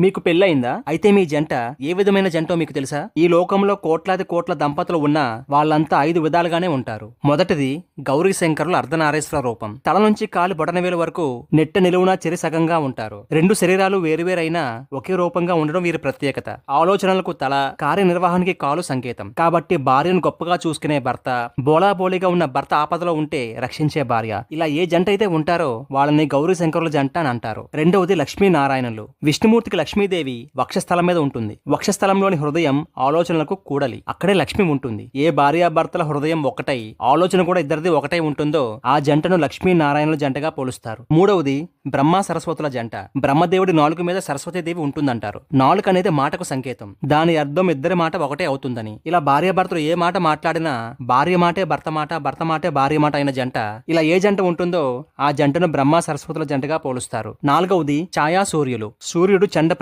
మీకు పెళ్ళయిందా? అయితే మీ జంట ఏ విధమైన జంటో మీకు తెలుసా? ఈ లోకంలో కోట్లాది కోట్ల దంపతులు ఉన్నా వాళ్ళంతా 5 విధాలుగానే ఉంటారు. మొదటిది గౌరీ శంకరుల అర్ధనారీశ్వర రూపం. తల నుంచి కాలి బొటనవేలు వరకు నెట్ట నిలువునా చెరి సగంగా ఉంటారు. రెండు శరీరాలు వేరువేరైనా ఒకే రూపంగా ఉండడం వీరి ప్రత్యేకత. ఆలోచనలకు తల, కార్యనిర్వహణకి కాలు సంకేతం. కాబట్టి భార్యను గొప్పగా చూసుకునే భర్త, బోలాబోలిగా ఉన్న భర్త ఆపదలో ఉంటే రక్షించే భార్య, ఇలా ఏ జంట అయితే ఉంటారో వాళ్ళని గౌరీ శంకరుల జంట అని అంటారు. రెండవది లక్ష్మీనారాయణులు. విష్ణుమూర్తికి లక్ష్మీదేవి వక్షస్థలం మీద ఉంటుంది. వక్షస్థలంలోని హృదయం ఆలోచనలకు కూడలి. అక్కడే లక్ష్మి ఉంటుంది. ఏ భార్యాభర్తల హృదయం ఒకటై ఆలోచన కూడా ఇద్దరిది ఒకటై ఉంటుందో ఆ జంటను లక్ష్మీనారాయణుల జంటగా పోలుస్తారు. మూడవది బ్రహ్మ సరస్వతుల జంట. బ్రహ్మదేవుడి నాలుక మీద సరస్వతీదేవి ఉంటుందంటారు. నాలుక అనేది మాటకు సంకేతం. దాని అర్థం ఇద్దరి మాట ఒకటే అవుతుందని. ఇలా భార్యాభర్తలు ఏ మాట మాట్లాడినా భార్య మాటే భర్త మాట, భర్త మాటే భార్య మాట అయిన జంట, ఇలా ఏ జంట ఉంటుందో ఆ జంటను బ్రహ్మ సరస్వతుల జంటగా పోలుస్తారు. నాలుగవది ఛాయా సూర్యులు. సూర్యుడు చండ